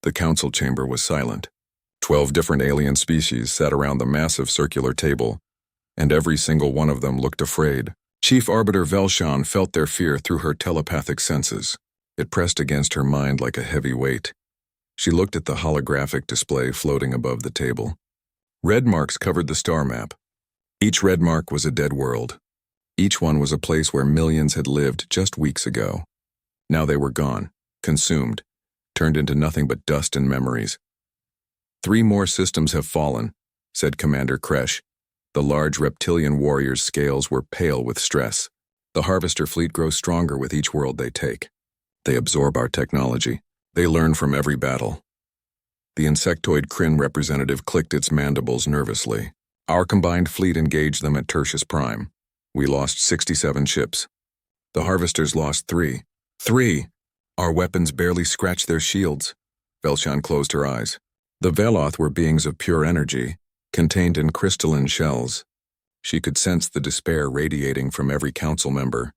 The council chamber was silent. 12 different alien species sat around the massive circular table, and every single one of them looked afraid. Chief Arbiter Velshan felt their fear through her telepathic senses. It pressed against her mind like a heavy weight. She looked at the holographic display floating above the table. Red marks covered the star map. Each red mark was a dead world. Each one was a place where millions had lived just weeks ago. Now they were gone, consumed, turned into nothing but dust and memories. 3 more systems have fallen, said Commander Kresh. The large reptilian warrior's scales were pale with stress. The harvester fleet grows stronger with each world they take. They absorb our technology. They learn from every battle. The insectoid Kryn representative clicked its mandibles nervously. Our combined fleet engaged them at Tertius Prime. We lost 67 ships. The harvesters lost 3. 3! Our weapons barely scratched their shields. Velshan closed her eyes. The Veloth were beings of pure energy, contained in crystalline shells. She could sense the despair radiating from every council member.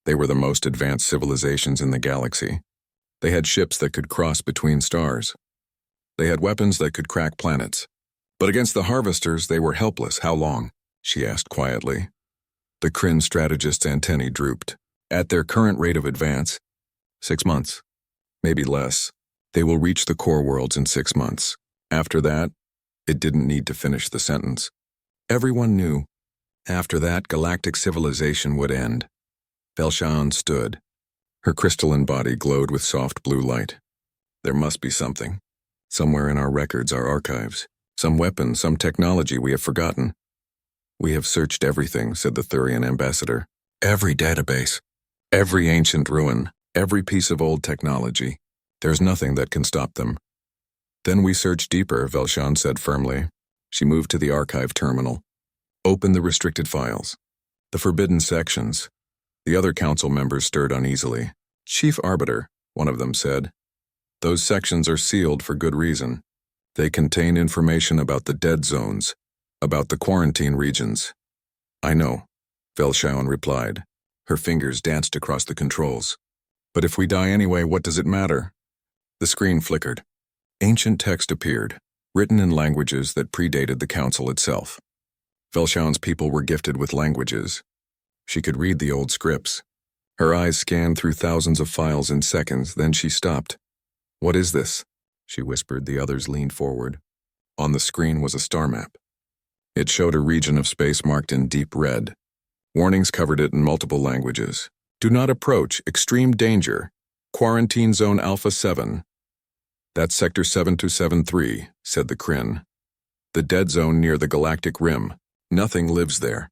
They were the most advanced civilizations in the galaxy. They had ships that could cross between stars. They had weapons that could crack planets. But against the harvesters, they were helpless. How long? She asked quietly. The Kryn strategist's antennae drooped. At their current rate of advance, 6 months. Maybe less. They will reach the core worlds in 6 months. After that, it didn't need to finish the sentence. Everyone knew. After that, galactic civilization would end. Velshan stood. Her crystalline body glowed with soft blue light. There must be something. Somewhere in our records, our archives. Some weapon, some technology we have forgotten. We have searched everything, said the Thurian ambassador. Every database. Every ancient ruin. Every piece of old technology. There's nothing that can stop them. Then we searched deeper, Velshan said firmly. She moved to the archive terminal. Open the restricted files. The forbidden sections. The other council members stirred uneasily. Chief Arbiter, one of them said. Those sections are sealed for good reason. They contain information about the dead zones, about the quarantine regions. I know, Velshan replied. Her fingers danced across the controls. But if we die anyway, what does it matter? The screen flickered. Ancient text appeared, written in languages that predated the council itself. Velshan's people were gifted with languages. She could read the old scripts. Her eyes scanned through thousands of files in seconds, then she stopped. What is this? She whispered. The others leaned forward. On the screen was a star map. It showed a region of space marked in deep red. Warnings covered it in multiple languages. Do not approach. Extreme danger. Quarantine Zone Alpha 7. That's Sector 7273, said the Kryn. The dead zone near the galactic rim. Nothing lives there.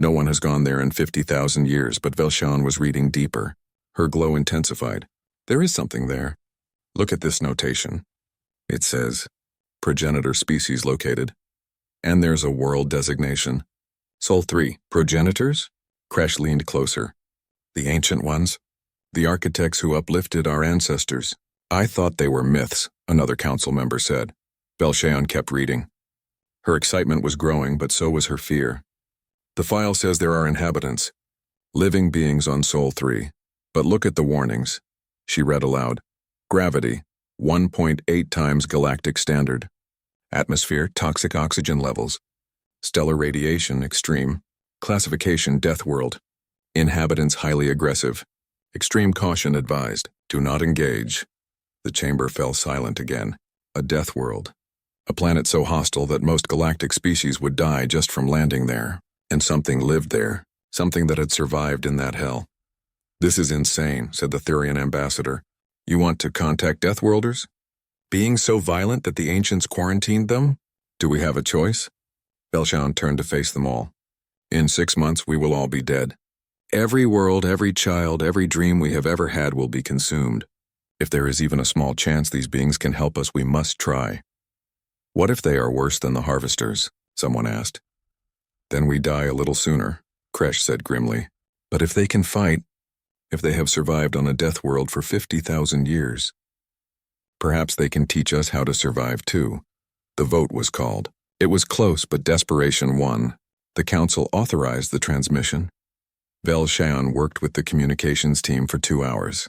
No one has gone there in 50,000 years, but Velshan was reading deeper. Her glow intensified. There is something there. Look at this notation. It says, progenitor species located. And there's a world designation. Sol 3, progenitors? Kresh leaned closer. The ancient ones? The architects who uplifted our ancestors. I thought they were myths, another council member said. Velshan kept reading. Her excitement was growing, but so was her fear. The file says there are inhabitants, living beings on Sol 3. But look at the warnings. She read aloud. Gravity, 1.8 times galactic standard. Atmosphere, toxic oxygen levels. Stellar radiation, extreme. Classification, death world. Inhabitants highly aggressive. Extreme caution advised. Do not engage. The chamber fell silent again. A death world. A planet so hostile that most galactic species would die just from landing there. And something lived there. Something that had survived in that hell. This is insane, said the Thurian ambassador. You want to contact Deathworlders? Being so violent that the ancients quarantined them? Do we have a choice? Velshan turned to face them all. In 6 months, we will all be dead. Every world, every child, every dream we have ever had will be consumed. If there is even a small chance these beings can help us, we must try. What if they are worse than the harvesters? Someone asked. Then we die a little sooner, Kresh said grimly. But if they can fight, if they have survived on a death world for 50,000 years, perhaps they can teach us how to survive too. The vote was called. It was close, but desperation won. The council authorized the transmission. Velshan worked with the communications team for 2 hours.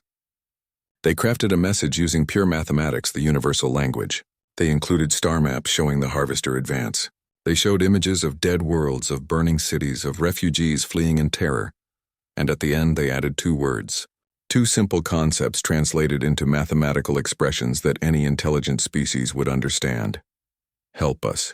They crafted a message using pure mathematics, the universal language. They included star maps showing the Harvester advance. They showed images of dead worlds, of burning cities, of refugees fleeing in terror. And at the end, they added 2 words. 2 simple concepts translated into mathematical expressions that any intelligent species would understand. Help us.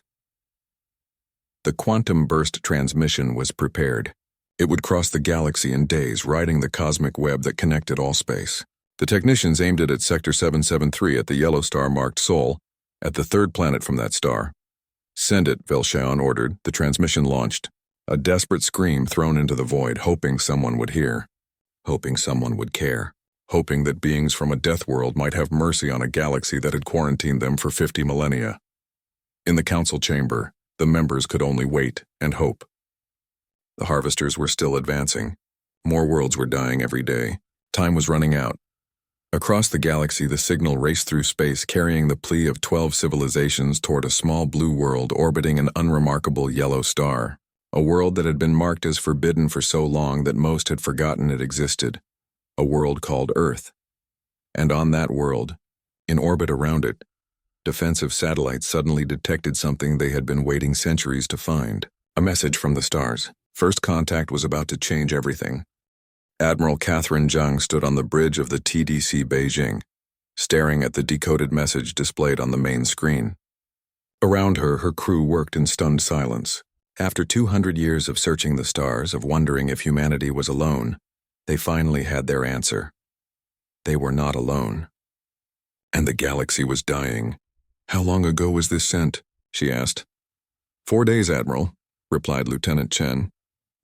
The quantum burst transmission was prepared. It would cross the galaxy in days, riding the cosmic web that connected all space. The technicians aimed it at Sector 773 at the yellow star marked Sol, at the 3rd planet from that star. Send it, Velshaon ordered. The transmission launched. A desperate scream thrown into the void, hoping someone would hear. Hoping someone would care. Hoping that beings from a death world might have mercy on a galaxy that had quarantined them for 50 millennia. In the council chamber, the members could only wait and hope. The Harvesters were still advancing. More worlds were dying every day. Time was running out. Across the galaxy, the signal raced through space, carrying the plea of 12 civilizations toward a small blue world orbiting an unremarkable yellow star. A world that had been marked as forbidden for so long that most had forgotten it existed. A world called Earth. And on that world, in orbit around it, defensive satellites suddenly detected something they had been waiting centuries to find. A message from the stars. First contact was about to change everything. Admiral Catherine Zhang stood on the bridge of the TDC Beijing, staring at the decoded message displayed on the main screen. Around her, her crew worked in stunned silence. After 200 years of searching the stars, of wondering if humanity was alone, they finally had their answer. They were not alone. And the galaxy was dying. How long ago was this sent? She asked. 4 days, Admiral, replied Lieutenant Chen.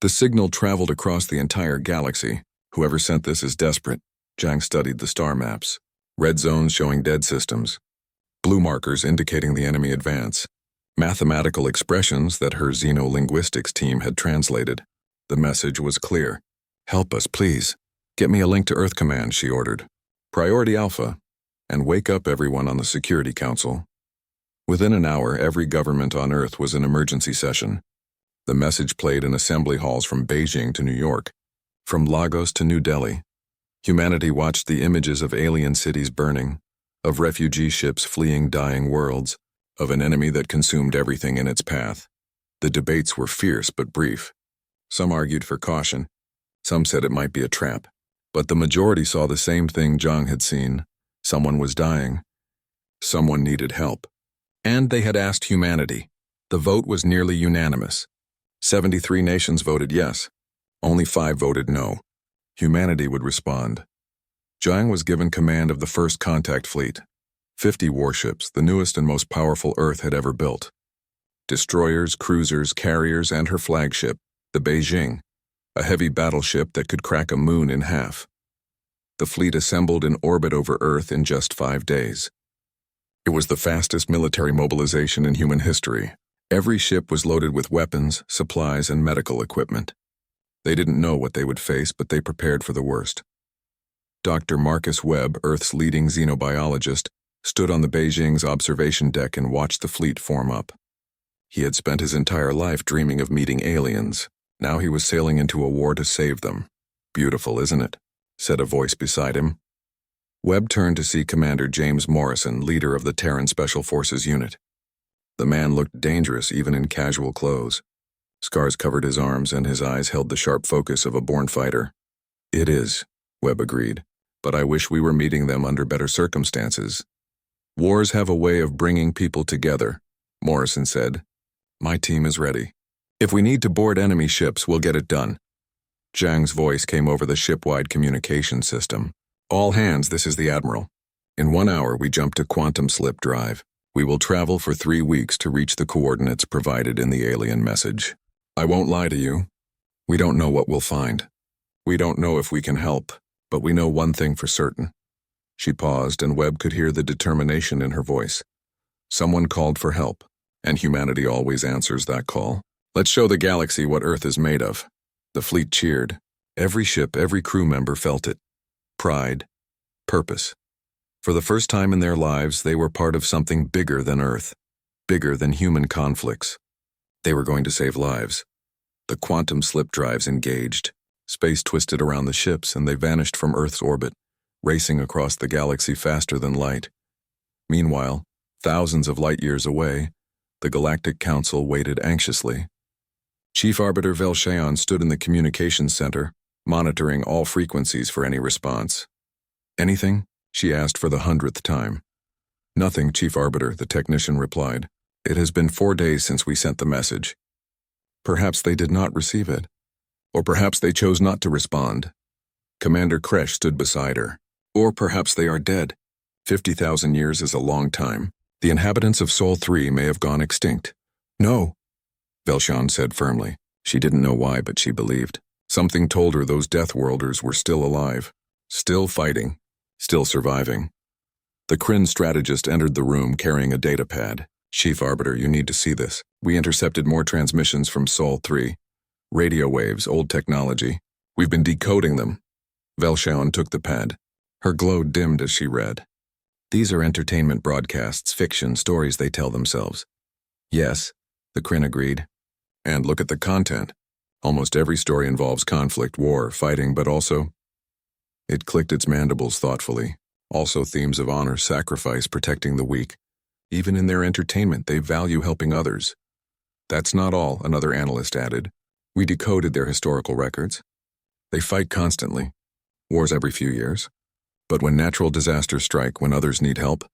The signal traveled across the entire galaxy. Whoever sent this is desperate. Zhang studied the star maps. Red zones showing dead systems. Blue markers indicating the enemy advance. Mathematical expressions that her xenolinguistics team had translated. The message was clear. Help us, please. Get me a link to Earth Command, she ordered. Priority Alpha. And wake up everyone on the Security Council. Within an hour, every government on Earth was in emergency session. The message played in assembly halls from Beijing to New York, from Lagos to New Delhi. Humanity watched the images of alien cities burning, of refugee ships fleeing dying worlds, of an enemy that consumed everything in its path. The debates were fierce but brief. Some argued for caution. Some said it might be a trap. But the majority saw the same thing Zhang had seen. Someone was dying. Someone needed help. And they had asked humanity. The vote was nearly unanimous. 73 nations voted yes. Only 5 voted no. Humanity would respond. Zhang was given command of the first contact fleet. 50 warships, the newest and most powerful Earth had ever built. Destroyers, cruisers, carriers, and her flagship, the Beijing, a heavy battleship that could crack a moon in half. The fleet assembled in orbit over Earth in just 5 days. It was the fastest military mobilization in human history. Every ship was loaded with weapons, supplies, and medical equipment. They didn't know what they would face, but they prepared for the worst. Dr. Marcus Webb, Earth's leading xenobiologist, stood on the Beijing's observation deck and watched the fleet form up. He had spent his entire life dreaming of meeting aliens. Now he was sailing into a war to save them. Beautiful, isn't it? Said a voice beside him. Webb turned to see Commander James Morrison, leader of the Terran Special Forces unit. The man looked dangerous even in casual clothes. Scars covered his arms and his eyes held the sharp focus of a born fighter. It is, Webb agreed, but I wish we were meeting them under better circumstances. Wars have a way of bringing people together, Morrison said. My team is ready. If we need to board enemy ships, we'll get it done. Zhang's voice came over the ship-wide communication system. All hands, this is the Admiral. In 1 hour, we jump to quantum slip drive. We will travel for 3 weeks to reach the coordinates provided in the alien message. I won't lie to you. We don't know what we'll find. We don't know if we can help, but we know one thing for certain. She paused, and Webb could hear the determination in her voice. Someone called for help, and humanity always answers that call. Let's show the galaxy what Earth is made of. The fleet cheered. Every ship, every crew member felt it. Pride. Purpose. For the first time in their lives, they were part of something bigger than Earth, bigger than human conflicts. They were going to save lives. The quantum slip drives engaged. Space twisted around the ships, and they vanished from Earth's orbit. racing across the galaxy faster than light. Meanwhile, thousands of light years away, the Galactic Council waited anxiously. Chief Arbiter Velshaon stood in the communications center, monitoring all frequencies for any response. "Anything?" she asked for the 100th time. "Nothing, Chief Arbiter," the technician replied. "It has been 4 days since we sent the message." Perhaps they did not receive it. Or perhaps they chose not to respond. Commander Kresh stood beside her. Or perhaps they are dead. 50,000 years is a long time. The inhabitants of Sol 3 may have gone extinct. "No," Velshaon said firmly. She didn't know why, but she believed. Something told her those Death Worlders were still alive, still fighting, still surviving. The Kryn strategist entered the room carrying a data pad. "Chief Arbiter, you need to see this. We intercepted more transmissions from Sol 3. Radio waves, old technology. We've been decoding them." Velshaon took the pad. Her glow dimmed as she read. "These are entertainment broadcasts, fiction, stories they tell themselves." "Yes," the Kryn agreed. "And look at the content. Almost every story involves conflict, war, fighting, but also—" It clicked its mandibles thoughtfully. "Also themes of honor, sacrifice, protecting the weak. Even in their entertainment, they value helping others." "That's not all," another analyst added. "We decoded their historical records. They fight constantly. Wars every few years. But when natural disasters strike, when others need help,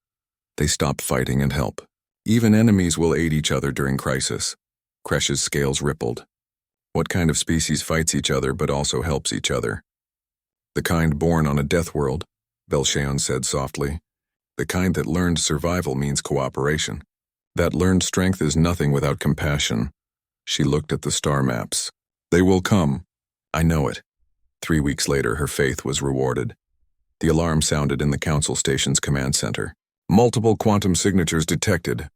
they stop fighting and help. Even enemies will aid each other during crisis." Kresh's scales rippled. "What kind of species fights each other but also helps each other?" "The kind born on a death world," Velshaon said softly. "The kind that learned survival means cooperation. That learned strength is nothing without compassion." She looked at the star maps. "They will come." "I know it." 3 weeks later, her faith was rewarded. The alarm sounded in the Council Station's command center. "Multiple quantum signatures detected.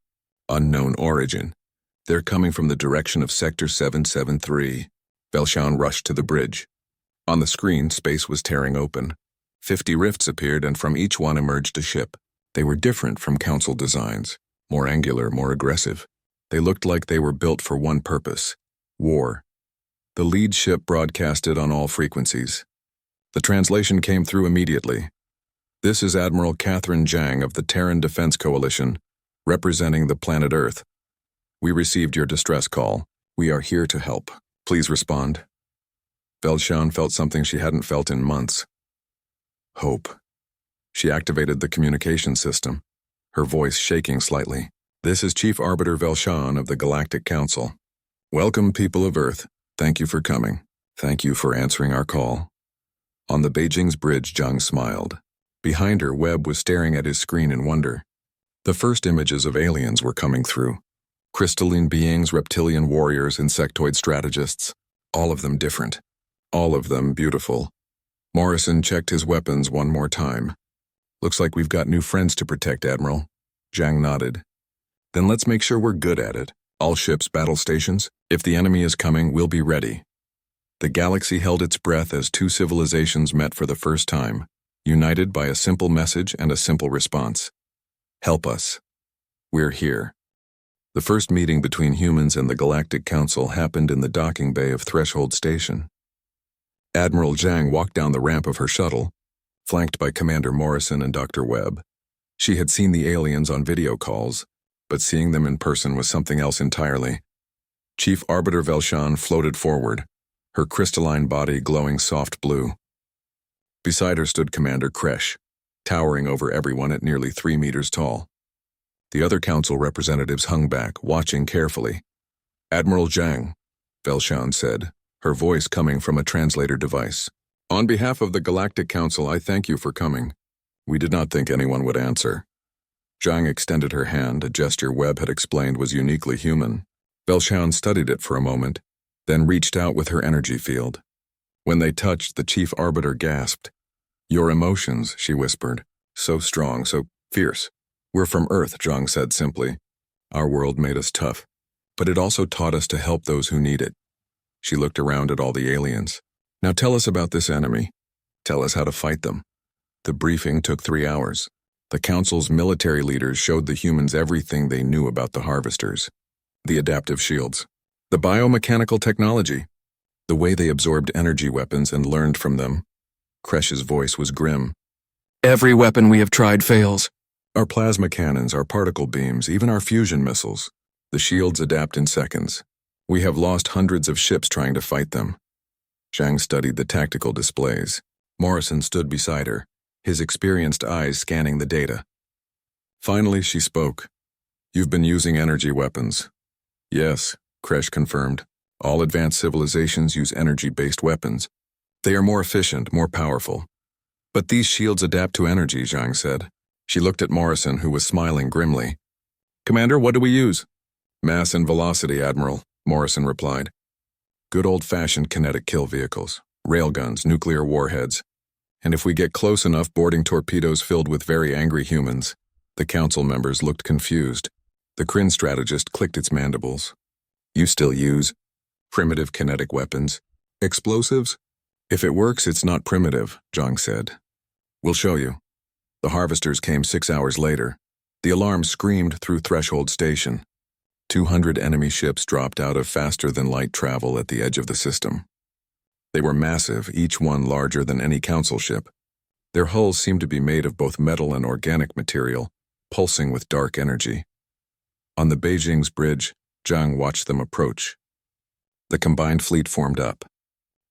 Unknown origin. They're coming from the direction of Sector 773. Velshaon rushed to the bridge. On the screen, space was tearing open. 50 rifts appeared, and from each one emerged a ship. They were different from Council designs. More angular, more aggressive. They looked like they were built for one purpose: war. The lead ship broadcasted on all frequencies. The translation came through immediately. "This is Admiral Catherine Zhang of the Terran Defense Coalition, representing the planet Earth. We received your distress call. We are here to help. Please respond." Velshaon felt something she hadn't felt in months. Hope. She activated the communication system, her voice shaking slightly. "This is Chief Arbiter Velshaon of the Galactic Council. Welcome, people of Earth. Thank you for coming. Thank you for answering our call." On the Beijing's bridge, Zhang smiled. Behind her, Webb was staring at his screen in wonder. The first images of aliens were coming through. Crystalline beings, reptilian warriors, insectoid strategists. All of them different. All of them beautiful. Morrison checked his weapons one more time. "Looks like we've got new friends to protect, Admiral." Zhang nodded. "Then let's make sure we're good at it. All ships, battle stations. If the enemy is coming, we'll be ready." The galaxy held its breath as two civilizations met for the first time, united by a simple message and a simple response. "Help us. We're here." The first meeting between humans and the Galactic Council happened in the docking bay of Threshold Station. Admiral Zhang walked down the ramp of her shuttle, flanked by Commander Morrison and Dr. Webb. She had seen the aliens on video calls, but seeing them in person was something else entirely. Chief Arbiter Velshaon floated forward, her crystalline body glowing soft blue. Beside her stood Commander Kresh, towering over everyone at nearly 3 meters tall. The other council representatives hung back, watching carefully. "Admiral Zhang," Velshaon said, her voice coming from a translator device. "On behalf of the Galactic Council, I thank you for coming. We did not think anyone would answer." Zhang extended her hand, a gesture Webb had explained was uniquely human. Velshaon studied it for a moment, then reached out with her energy field. When they touched, the Chief Arbiter gasped. "Your emotions," she whispered. "So strong, so fierce." "We're from Earth," Zhang said simply. "Our world made us tough, but it also taught us to help those who need it." She looked around at all the aliens. "Now tell us about this enemy. Tell us how to fight them." The briefing took 3 hours. The Council's military leaders showed the humans everything they knew about the harvesters. The adaptive shields. The biomechanical technology. The way they absorbed energy weapons and learned from them. Kresh's voice was grim. Every weapon we have tried fails. Our plasma cannons, our particle beams, even our fusion missiles. The shields adapt in seconds. We have lost hundreds of ships trying to fight them. Zhang studied the tactical displays. Morrison stood beside her, his experienced eyes scanning the data. Finally, she spoke. You've been using energy weapons. Yes, Kresh confirmed. All advanced civilizations use energy-based weapons. They are more efficient, more powerful. But these shields adapt to energy, Zhang said. She looked at Morrison, who was smiling grimly. Commander, what do we use? Mass and velocity, Admiral, Morrison replied. Good old-fashioned kinetic kill vehicles, railguns, nuclear warheads. And if we get close enough, boarding torpedoes filled with very angry humans. The council members looked confused. The Kryn strategist clicked its mandibles. You still use primitive kinetic weapons? Explosives? If it works, it's not primitive, Zhang said. We'll show you. The harvesters came 6 hours later. The alarm screamed through Threshold Station. 200 enemy ships dropped out of faster-than-light travel at the edge of the system. They were massive, each one larger than any council ship. Their hulls seemed to be made of both metal and organic material, pulsing with dark energy. On the Beijing's bridge, Zhang watched them approach. The combined fleet formed up.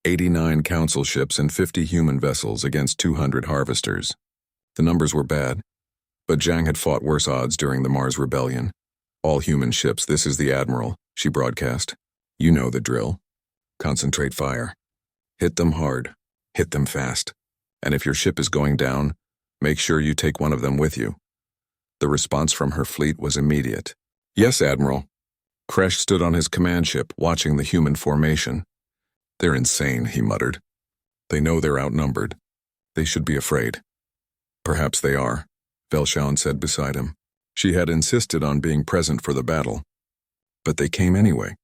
89 council ships and 50 human vessels against 200 harvesters. The numbers were bad, but Zhang had fought worse odds during the Mars Rebellion. All human ships, this is the Admiral, she broadcast. You know the drill. Concentrate fire. Hit them hard. Hit them fast. And if your ship is going down, make sure you take one of them with you. The response from her fleet was immediate. Yes, Admiral. Kresh stood on his command ship, watching the human formation. They're insane, he muttered. They know they're outnumbered. They should be afraid. Perhaps they are, Velshaun said beside him. She had insisted on being present for the battle. But they came anyway.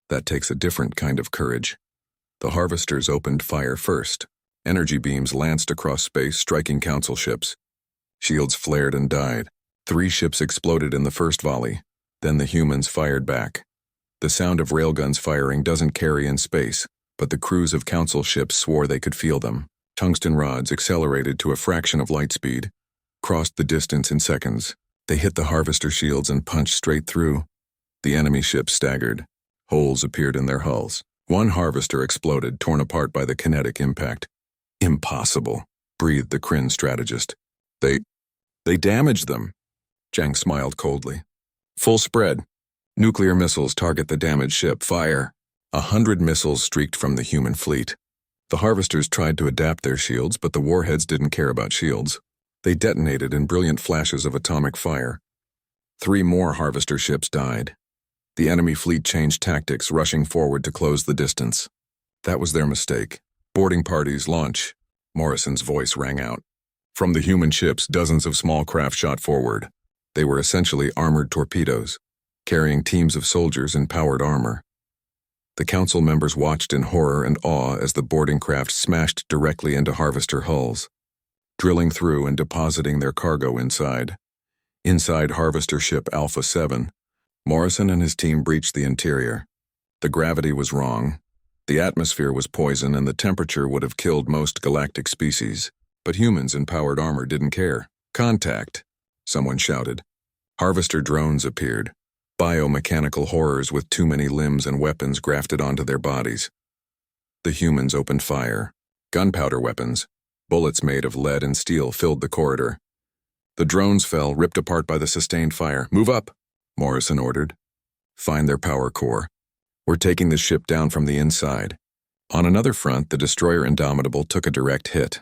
That takes a different kind of courage. The harvesters opened fire first. Energy beams lanced across space, striking council ships. Shields flared and died. 3 ships exploded in the first volley. Then the humans fired back. The sound of railguns firing doesn't carry in space, but the crews of council ships swore they could feel them. Tungsten rods accelerated to a fraction of light speed, crossed the distance in seconds. They hit the harvester shields and punched straight through. The enemy ships staggered. Holes appeared in their hulls. One harvester exploded, torn apart by the kinetic impact. Impossible, breathed the Kryn strategist. They damaged them. Zhang smiled coldly. Full spread. Nuclear missiles target the damaged ship. Fire. 100 missiles streaked from the human fleet. The harvesters tried to adapt their shields, but the warheads didn't care about shields. They detonated in brilliant flashes of atomic fire. 3 more harvester ships died. The enemy fleet changed tactics, rushing forward to close the distance. That was their mistake. Boarding parties, launch. Morrison's voice rang out. From the human ships, dozens of small craft shot forward. They were essentially armored torpedoes, carrying teams of soldiers in powered armor. The council members watched in horror and awe as the boarding craft smashed directly into harvester hulls, drilling through and depositing their cargo inside. Inside harvester ship Alpha 7, Morrison and his team breached the interior. The gravity was wrong. The atmosphere was poison and the temperature would have killed most galactic species. But humans in powered armor didn't care. Contact, someone shouted. Harvester drones appeared. Biomechanical horrors with too many limbs and weapons grafted onto their bodies. The humans opened fire. Gunpowder weapons, bullets made of lead and steel filled the corridor. The drones fell, ripped apart by the sustained fire. Move up, Morrison ordered. Find their power core. We're taking the ship down from the inside. On another front, the destroyer Indomitable took a direct hit.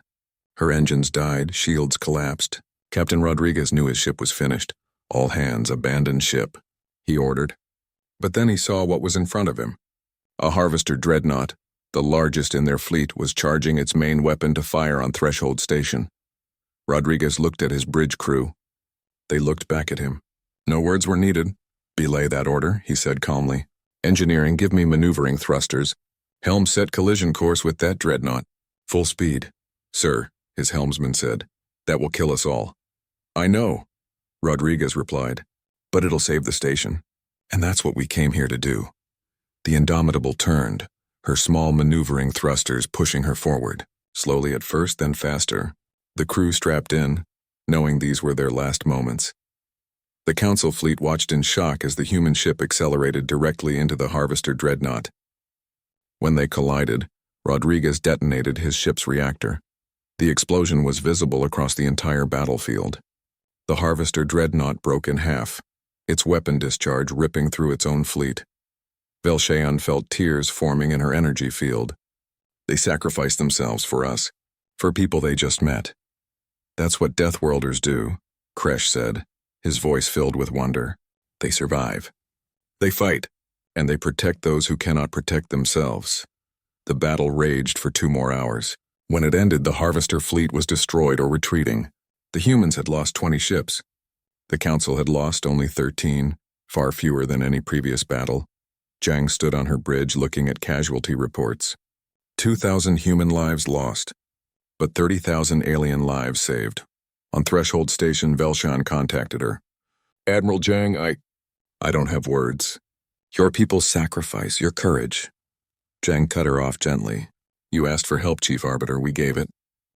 Her engines died, shields collapsed. Captain Rodriguez knew his ship was finished. All hands, abandon ship, he ordered. But then he saw what was in front of him. A harvester dreadnought, the largest in their fleet, was charging its main weapon to fire on Threshold Station. Rodriguez looked at his bridge crew. They looked back at him. No words were needed. Belay that order, he said calmly. Engineering, give me maneuvering thrusters. Helm set collision course with that dreadnought. Full speed. Sir, his helmsman said. That will kill us all. I know, Rodriguez replied, but it'll save the station. And that's what we came here to do. The Indomitable turned, her small maneuvering thrusters pushing her forward, slowly at first, then faster. The crew strapped in, knowing these were their last moments. The Council fleet watched in shock as the human ship accelerated directly into the Harvester dreadnought. When they collided, Rodriguez detonated his ship's reactor. The explosion was visible across the entire battlefield. The Harvester dreadnought broke in half, its weapon discharge ripping through its own fleet. Velshaon felt tears forming in her energy field. They sacrificed themselves for us, for people they just met. That's what Deathworlders do, Kresh said, his voice filled with wonder. They survive. They fight, and they protect those who cannot protect themselves. The battle raged for 2 more hours. When it ended, the Harvester fleet was destroyed or retreating. The humans had lost 20 ships. The Council had lost only 13, far fewer than any previous battle. Zhang stood on her bridge looking at casualty reports. 2,000 human lives lost, but 30,000 alien lives saved. On Threshold Station, Velshaon contacted her. Admiral Zhang, I don't have words. Your people's sacrifice, your courage. Zhang cut her off gently. You asked for help, Chief Arbiter, we gave it.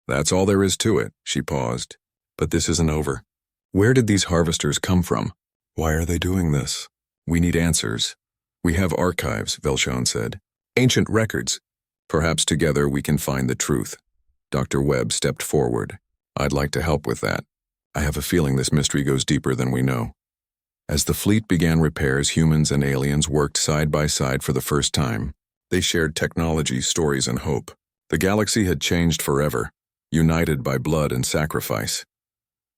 That's all there is to it, she paused. But this isn't over. Where did these harvesters come from? Why are they doing this? We need answers. We have archives, Velshaon said. Ancient records. Perhaps together we can find the truth. Dr. Webb stepped forward. I'd like to help with that. I have a feeling this mystery goes deeper than we know. As the fleet began repairs, humans and aliens worked side by side for the first time. They shared technology, stories, and hope. The galaxy had changed forever, united by blood and sacrifice.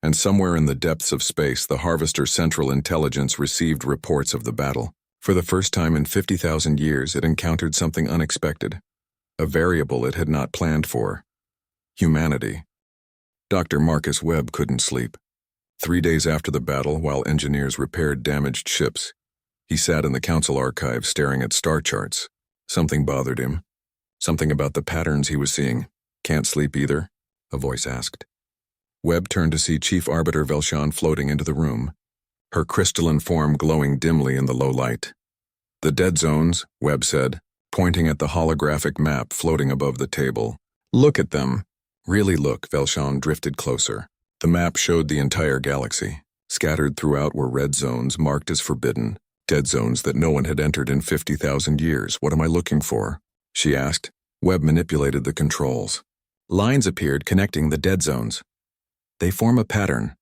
And somewhere in the depths of space, the Harvester Central Intelligence received reports of the battle. For the first time in 50,000 years, it encountered something unexpected, a variable it had not planned for. Humanity. Dr. Marcus Webb couldn't sleep. 3 days after the battle, while engineers repaired damaged ships, he sat in the Council archive staring at star charts. Something bothered him. Something about the patterns he was seeing. Can't sleep either? A voice asked. Webb turned to see Chief Arbiter Velshaon floating into the room, her crystalline form glowing dimly in the low light. The dead zones, Webb said, pointing at the holographic map floating above the table. Look at them. Really look, Velshaon drifted closer. The map showed the entire galaxy. Scattered throughout were red zones marked as forbidden, dead zones that no one had entered in 50,000 years. What am I looking for? She asked. Webb manipulated the controls. Lines appeared connecting the dead zones. They form a pattern,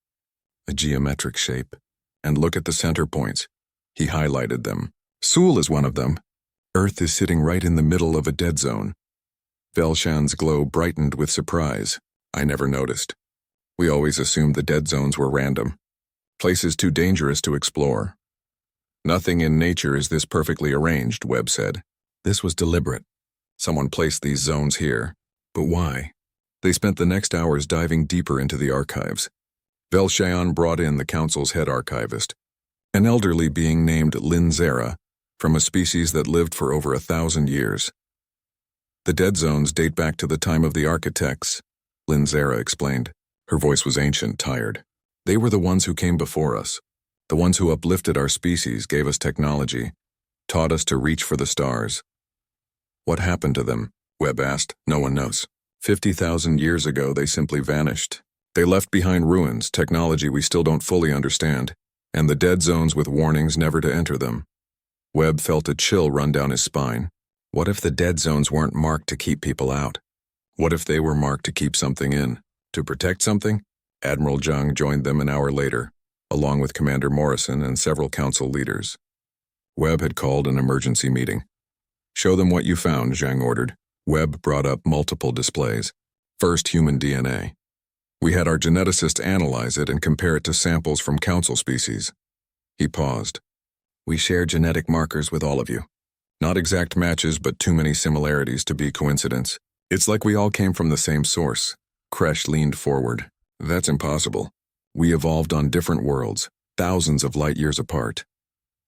a geometric shape. And look at the center points. He highlighted them. Sul is one of them. Earth is sitting right in the middle of a dead zone. Velshaon's glow brightened with surprise. I never noticed. We always assumed the dead zones were random. Places too dangerous to explore. Nothing in nature is this perfectly arranged, Webb said. This was deliberate. Someone placed these zones here. But why? They spent the next hours diving deeper into the archives. Velshaon brought in the Council's head archivist, an elderly being named Linzera, from a species that lived for over 1,000 years. The dead zones date back to the time of the architects, Linzera explained. Her voice was ancient, tired. They were the ones who came before us, the ones who uplifted our species, gave us technology, taught us to reach for the stars. What happened to them? Webb asked. No one knows. 50,000 years ago, they simply vanished. They left behind ruins, technology we still don't fully understand, and the dead zones with warnings never to enter them. Webb felt a chill run down his spine. What if the dead zones weren't marked to keep people out? What if they were marked to keep something in? To protect something? Admiral Zhang joined them an hour later, along with Commander Morrison and several Council leaders. Webb had called an emergency meeting. Show them what you found, Zhang ordered. Webb brought up multiple displays. First, human DNA. We had our geneticist analyze it and compare it to samples from Council species. He paused. We share genetic markers with all of you. Not exact matches, but too many similarities to be coincidence. It's like we all came from the same source. Kresh leaned forward. That's impossible. We evolved on different worlds, thousands of light years apart.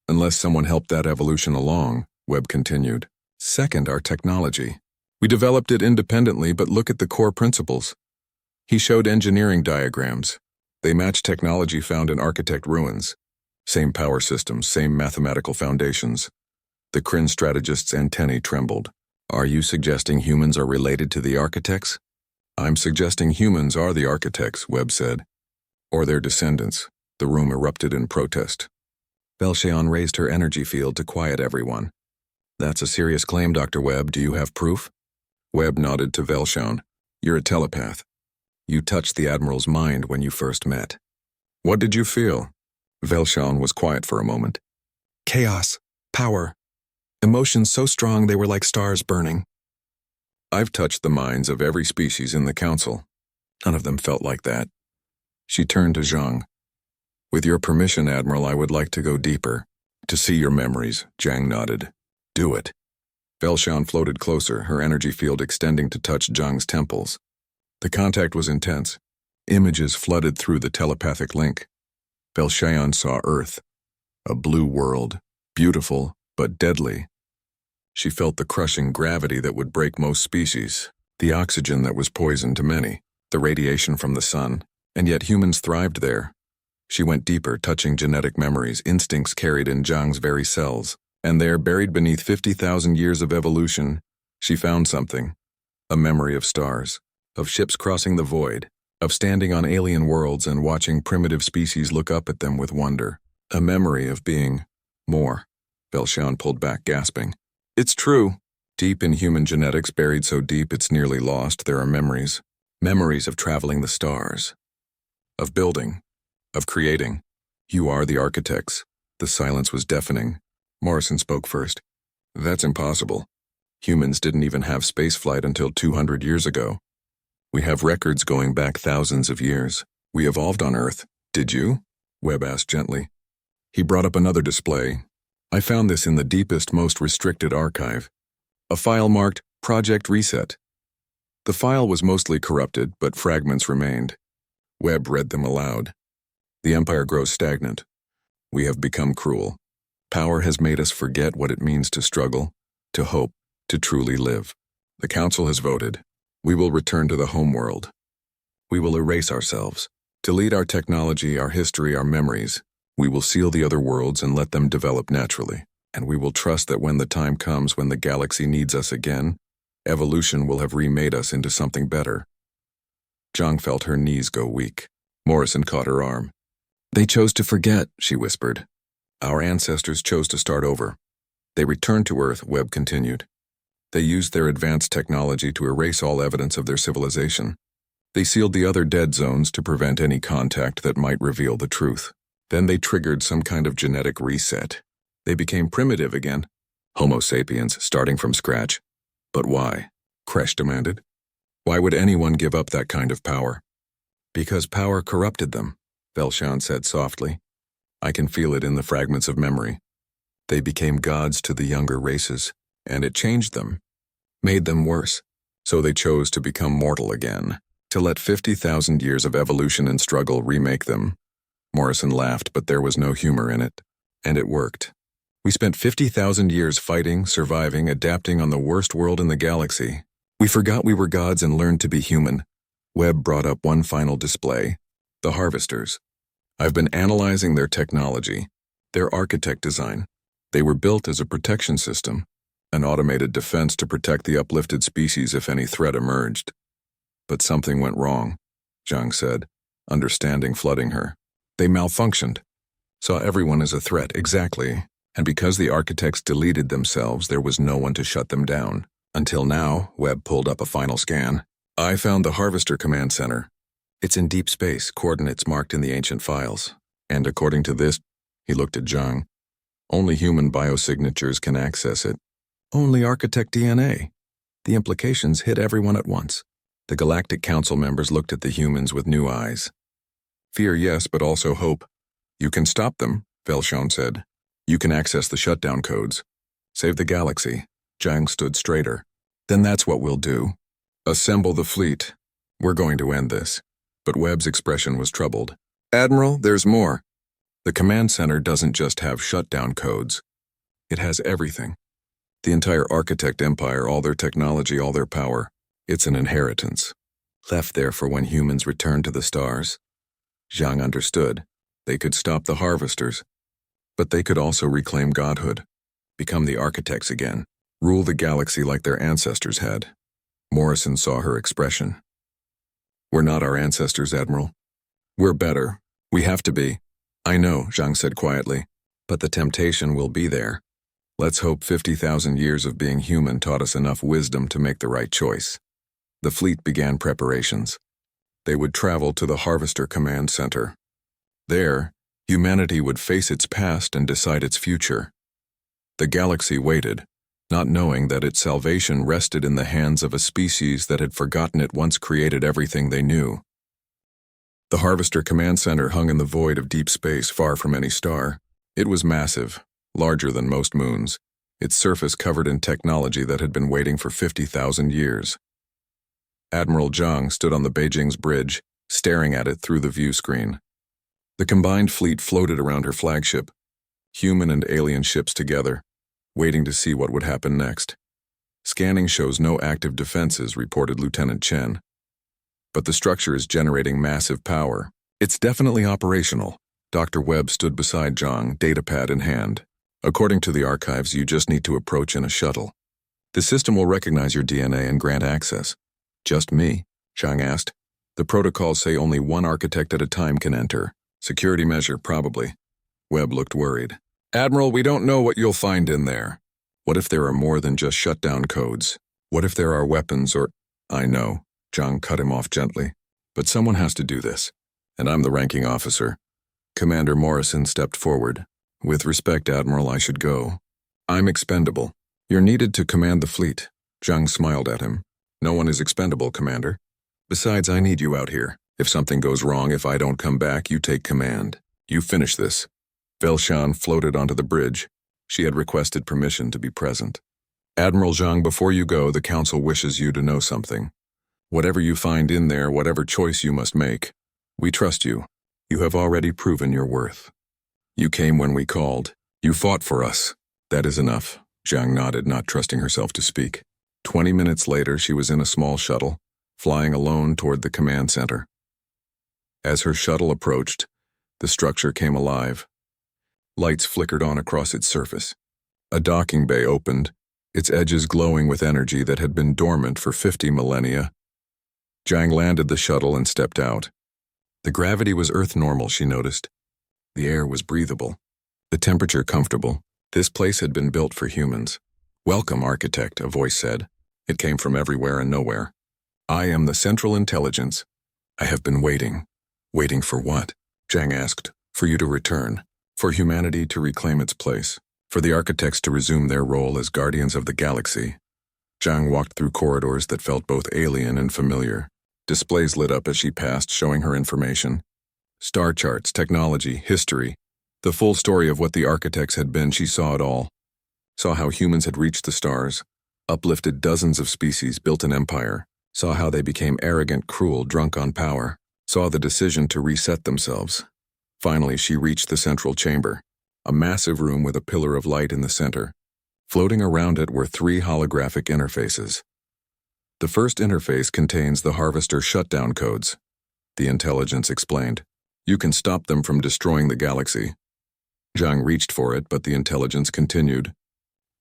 Unless someone helped that evolution along, Webb continued. Second, our technology. We developed it independently, but look at the core principles. He showed engineering diagrams. They match technology found in architect ruins. Same power systems, same mathematical foundations. The Kryn strategist's antennae trembled. Are you suggesting humans are related to the architects? I'm suggesting humans are the architects, Webb said. Or their descendants. The room erupted in protest. Belcheon raised her energy field to quiet everyone. That's a serious claim, Dr. Webb. Do you have proof? Webb nodded to Belcheon. You're a telepath. You touched the Admiral's mind when you first met. What did you feel? Belcheon was quiet for a moment. Chaos. Power. Emotions so strong they were like stars burning. I've touched the minds of every species in the Council. None of them felt like that. She turned to Zhang. With your permission, Admiral, I would like to go deeper. To see your memories, Zhang nodded. Do it. Belcheon floated closer, her energy field extending to touch Zhang's temples. The contact was intense. Images flooded through the telepathic link. Belcheon saw Earth. A blue world, beautiful but deadly. She felt the crushing gravity that would break most species, the oxygen that was poison to many, the radiation from the sun, and yet humans thrived there. She went deeper, touching genetic memories, instincts carried in Zhang's very cells, and there, buried beneath 50,000 years of evolution, she found something. A memory of stars, of ships crossing the void, of standing on alien worlds and watching primitive species look up at them with wonder. A memory of being more. Belcheon pulled back, gasping. It's true. Deep in human genetics, buried so deep it's nearly lost, there are memories. Memories of traveling the stars. Of building. Of creating. You are the architects. The silence was deafening. Morrison spoke first. That's impossible. Humans didn't even have spaceflight until 200 years ago. We have records going back thousands of years. We evolved on Earth. Did you? Webb asked gently. He brought up another display. I found this in the deepest, most restricted archive. A file marked Project Reset. The file was mostly corrupted, but fragments remained. Webb read them aloud. The Empire grows stagnant. We have become cruel. Power has made us forget what it means to struggle, to hope, to truly live. The Council has voted. We will return to the homeworld. We will erase ourselves. Delete our technology, our history, our memories. We will seal the other worlds and let them develop naturally. And we will trust that when the time comes when the galaxy needs us again, evolution will have remade us into something better. Zhang felt her knees go weak. Morrison caught her arm. They chose to forget, she whispered. Our ancestors chose to start over. They returned to Earth, Webb continued. They used their advanced technology to erase all evidence of their civilization. They sealed the other dead zones to prevent any contact that might reveal the truth. Then they triggered some kind of genetic reset. They became primitive again. Homo sapiens, starting from scratch. But why? Kresh demanded. Why would anyone give up that kind of power? Because power corrupted them, Belcheon said softly. I can feel it in the fragments of memory. They became gods to the younger races, and it changed them, made them worse. So they chose to become mortal again, to let 50,000 years of evolution and struggle remake them. Morrison laughed, but there was no humor in it. And it worked. We spent 50,000 years fighting, surviving, adapting on the worst world in the galaxy. We forgot we were gods and learned to be human. Webb brought up one final display. The Harvesters. I've been analyzing their technology, their architect design. They were built as a protection system, an automated defense to protect the uplifted species if any threat emerged. But something went wrong, Zhang said, understanding flooding her. They malfunctioned. Saw everyone as a threat, exactly. And because the architects deleted themselves, there was no one to shut them down. Until now, Webb pulled up a final scan. I found the Harvester Command Center. It's in deep space, coordinates marked in the ancient files. And according to this, he looked at Zhang, only human biosignatures can access it. Only architect DNA. The implications hit everyone at once. The Galactic Council members looked at the humans with new eyes. Fear, yes, but also hope. You can stop them, Belcheon said. You can access the shutdown codes. Save the galaxy. Zhang stood straighter. Then that's what we'll do. Assemble the fleet. We're going to end this. But Webb's expression was troubled. Admiral, there's more. The command center doesn't just have shutdown codes. It has everything. The entire architect empire, all their technology, all their power. It's an inheritance. Left there for when humans return to the stars. Zhang understood. They could stop the harvesters. But they could also reclaim godhood. Become the architects again. Rule the galaxy like their ancestors had. Morrison saw her expression. We're not our ancestors, Admiral. We're better. We have to be. I know, Zhang said quietly, but the temptation will be there. Let's hope 50,000 years of being human taught us enough wisdom to make the right choice. The fleet began preparations. They would travel to the Harvester Command Center. There, humanity would face its past and decide its future. The galaxy waited, not knowing that its salvation rested in the hands of a species that had forgotten it once created everything they knew. The Harvester Command Center hung in the void of deep space far from any star. It was massive, larger than most moons, its surface covered in technology that had been waiting for 50,000 years. Admiral Zhang stood on the Beijing's bridge, staring at it through the view screen. The combined fleet floated around her flagship, human and alien ships together, waiting to see what would happen next. Scanning shows no active defenses, reported Lieutenant Chen. But the structure is generating massive power. It's definitely operational. Dr. Webb stood beside Zhang, datapad in hand. According to the archives, you just need to approach in a shuttle. The system will recognize your DNA and grant access. Just me? Zhang asked. The protocols say only one architect at a time can enter. Security measure, probably. Webb looked worried. Admiral, we don't know what you'll find in there. What if there are more than just shutdown codes? What if there are weapons or... I know, Zhang cut him off gently. But someone has to do this. And I'm the ranking officer. Commander Morrison stepped forward. With respect, Admiral, I should go. I'm expendable. You're needed to command the fleet. Zhang smiled at him. No one is expendable, Commander. Besides, I need you out here. If something goes wrong, if I don't come back, you take command. You finish this. Velshan floated onto the bridge. She had requested permission to be present. Admiral Zhang, before you go, the Council wishes you to know something. Whatever you find in there, whatever choice you must make, we trust you. You have already proven your worth. You came when we called. You fought for us. That is enough. Zhang nodded, not trusting herself to speak. 20 minutes later, she was in a small shuttle, flying alone toward the command center. As her shuttle approached, the structure came alive. Lights flickered on across its surface. A docking bay opened, its edges glowing with energy that had been dormant for 50 millennia. Zhang landed the shuttle and stepped out. The gravity was Earth normal, she noticed. The air was breathable. The temperature comfortable. This place had been built for humans. Welcome, architect, a voice said. It came from everywhere and nowhere. I am the Central Intelligence. I have been waiting. Waiting for what? Zhang asked. For you to return. For humanity to reclaim its place. For the architects to resume their role as guardians of the galaxy. Zhang walked through corridors that felt both alien and familiar. Displays lit up as she passed, showing her information. Star charts, technology, history. The full story of what the architects had been, she saw it all. Saw how humans had reached the stars, uplifted dozens of species, built an empire. Saw how they became arrogant, cruel, drunk on power. Saw the decision to reset themselves. Finally, she reached the central chamber, a massive room with a pillar of light in the center. Floating around it were 3 holographic interfaces. The first interface contains the Harvester shutdown codes. The intelligence explained. You can stop them from destroying the galaxy. Zhang reached for it, but the intelligence continued.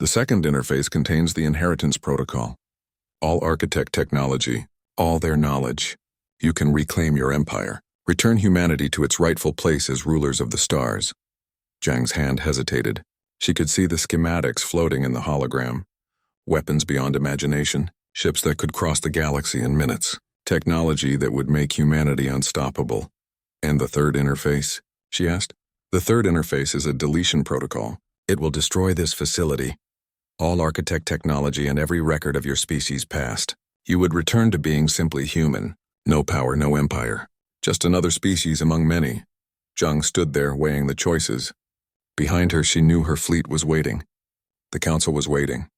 The second interface contains the inheritance protocol. All architect technology, all their knowledge. You can reclaim your empire, return humanity to its rightful place as rulers of the stars. Zhang's hand hesitated. She could see the schematics floating in the hologram. Weapons beyond imagination, ships that could cross the galaxy in minutes, technology that would make humanity unstoppable. And the third interface? She asked. The third interface is a deletion protocol. It will destroy this facility. All architect technology and every record of your species past. You would return to being simply human. No power, no empire. Just another species among many. Zhang stood there weighing the choices. Behind her, she knew her fleet was waiting. The Council was waiting.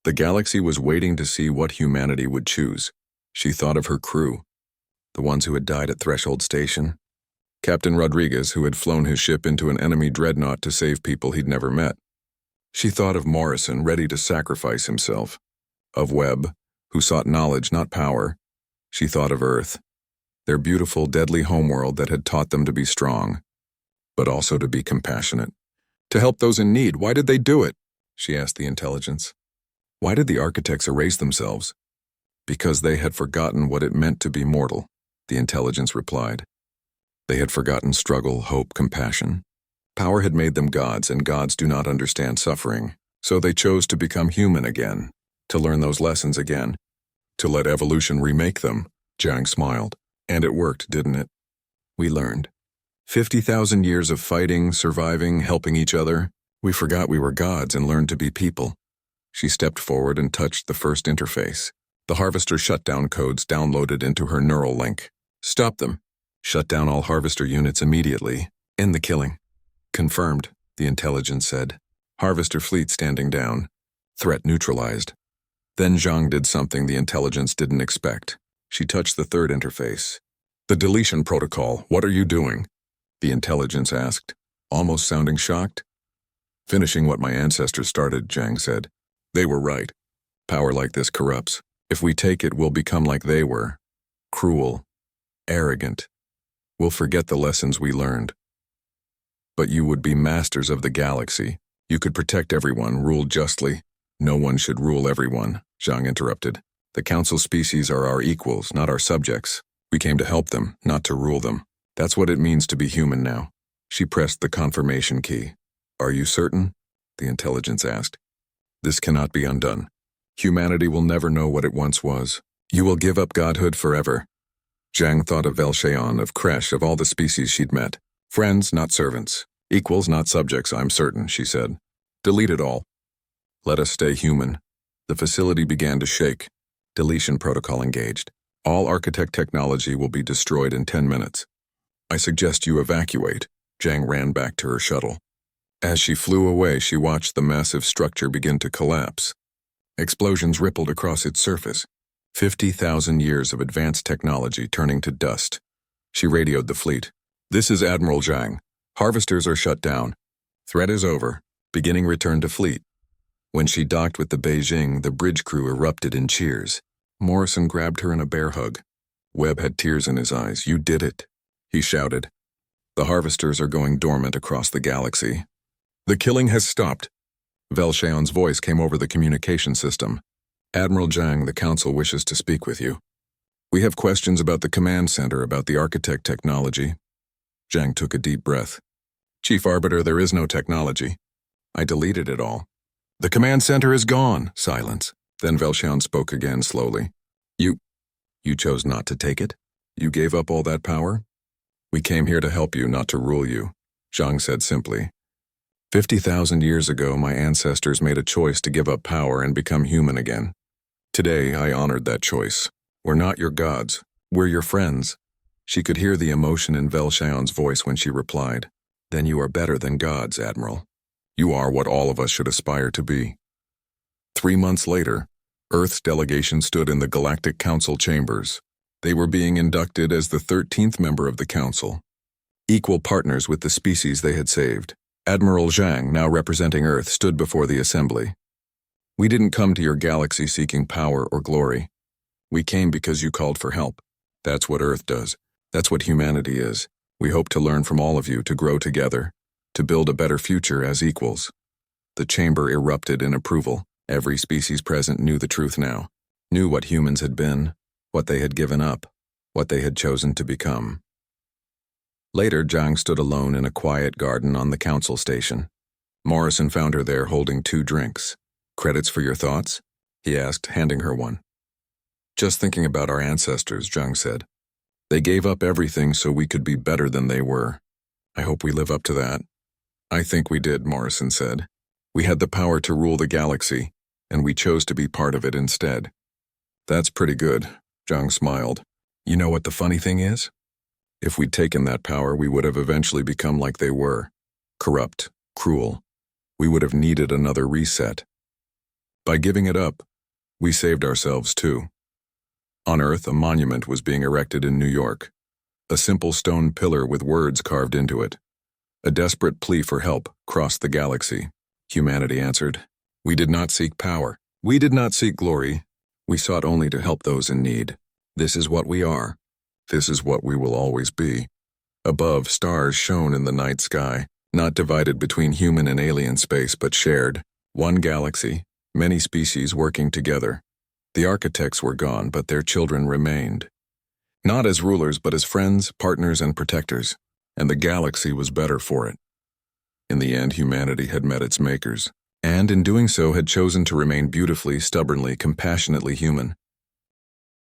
The galaxy was waiting to see what humanity would choose. She thought of her crew. The ones who had died at Threshold Station. Captain Rodriguez, who had flown his ship into an enemy dreadnought to save people he'd never met. She thought of Morrison, ready to sacrifice himself. Of Webb, who sought knowledge, not power. She thought of Earth, their beautiful, deadly homeworld that had taught them to be strong, but also to be compassionate. To help those in need, why did they do it? She asked the intelligence. Why did the architects erase themselves? Because they had forgotten what it meant to be mortal. the intelligence replied. They had forgotten struggle, hope, compassion. Power had made them gods, and gods do not understand suffering, so they chose to become human again, to learn those lessons again, to let evolution remake them. Zhang smiled. And it worked, didn't it? We learned. 50,000 years of fighting, surviving, helping each other. We forgot we were gods and learned to be people. She stepped forward and touched the first interface. The Harvester shutdown codes downloaded into her neural link. Stop them. Shut down all Harvester units immediately. End the killing. Confirmed, the intelligence said. Harvester fleet standing down. Threat neutralized. Then Zhang did something the intelligence didn't expect. She touched the third interface. The deletion protocol, what are you doing? The intelligence asked, almost sounding shocked. Finishing what my ancestors started, Zhang said. They were right. Power like this corrupts. If we take it, we'll become like they were. Cruel. Arrogant. We'll forget the lessons we learned. But you would be masters of the galaxy. You could protect everyone, rule justly. No one should rule everyone, Zhang interrupted. The council species are our equals, not our subjects. We came to help them, not to rule them. That's what it means to be human now. She pressed the confirmation key. Are you certain? The intelligence asked. This cannot be undone. Humanity will never know what it once was. You will give up godhood forever. Zhang thought of Velshaon, of Kresh, of all the species she'd met. Friends, not servants. Equals, not subjects, I'm certain, she said. Delete it all. Let us stay human. The facility began to shake. Deletion protocol engaged. All architect technology will be destroyed in 10 minutes. I suggest you evacuate. Zhang ran back to her shuttle. As she flew away, she watched the massive structure begin to collapse. Explosions rippled across its surface. 50,000 years of advanced technology turning to dust. She radioed the fleet. This is Admiral Zhang. Harvesters are shut down. Threat is over. Beginning return to fleet. When she docked with the Beijing, the bridge crew erupted in cheers. Morrison grabbed her in a bear hug. Webb had tears in his eyes. You did it, he shouted. The Harvesters are going dormant across the galaxy. The killing has stopped. Velshaon's voice came over the communication system. Admiral Zhang, the Council wishes to speak with you. We have questions about the command center, about the architect technology. Zhang took a deep breath. Chief Arbiter, there is no technology. I deleted it all. The command center is gone. Silence. Then Velshaon spoke again slowly. You chose not to take it? You gave up all that power? We came here to help you, not to rule you, Zhang said simply. 50,000 years ago, my ancestors made a choice to give up power and become human again. Today, I honored that choice. We're not your gods. We're your friends. She could hear the emotion in Velshaon's voice when she replied. Then you are better than gods, Admiral. You are what all of us should aspire to be. 3 months later, Earth's delegation stood in the Galactic Council chambers. They were being inducted as the 13th member of the Council. Equal partners with the species they had saved. Admiral Zhang, now representing Earth, stood before the assembly. We didn't come to your galaxy seeking power or glory. We came because you called for help. That's what Earth does. That's what humanity is. We hope to learn from all of you, to grow together, to build a better future as equals. The chamber erupted in approval. Every species present knew the truth now, knew what humans had been, what they had given up, what they had chosen to become. Later, Zhang stood alone in a quiet garden on the council station. Morrison found her there holding 2 drinks. Credits for your thoughts? He asked, handing her one. Just thinking about our ancestors, Zhang said. They gave up everything so we could be better than they were. I hope we live up to that. I think we did, Morrison said. We had the power to rule the galaxy, and we chose to be part of it instead. That's pretty good, Zhang smiled. You know what the funny thing is? If we'd taken that power, we would have eventually become like they were. Corrupt, cruel. We would have needed another reset. By giving it up, we saved ourselves too. On Earth, a monument was being erected in New York. A simple stone pillar with words carved into it. A desperate plea for help crossed the galaxy. Humanity answered, We did not seek power. We did not seek glory. We sought only to help those in need. This is what we are. This is what we will always be. Above, stars shone in the night sky, not divided between human and alien space, but shared. One galaxy, many species working together. The architects were gone, but their children remained. Not as rulers, but as friends, partners, and protectors. And the galaxy was better for it. In the end, humanity had met its makers, and in doing so had chosen to remain beautifully, stubbornly, compassionately human.